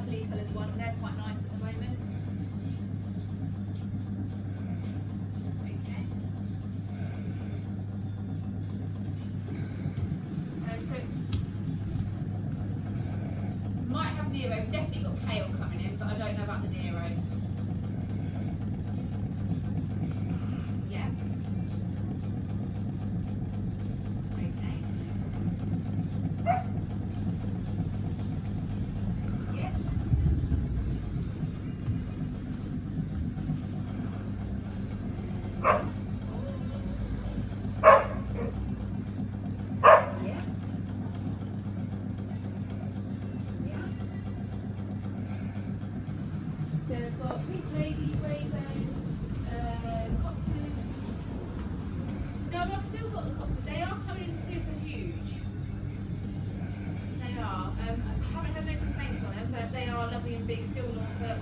purpley coloured one. They're quite nice at the moment. Okay. So might have Nero. Definitely got Kale coming in, but I don't know about the Nero. Yeah. Okay. Yeah. Yeah. So we've got Pink Lady, Raven, Coxes. No, I've still got the Coxes. They are coming in super huge. They are. I haven't had no complaints on them, but they are lovely and big, still Norfolk.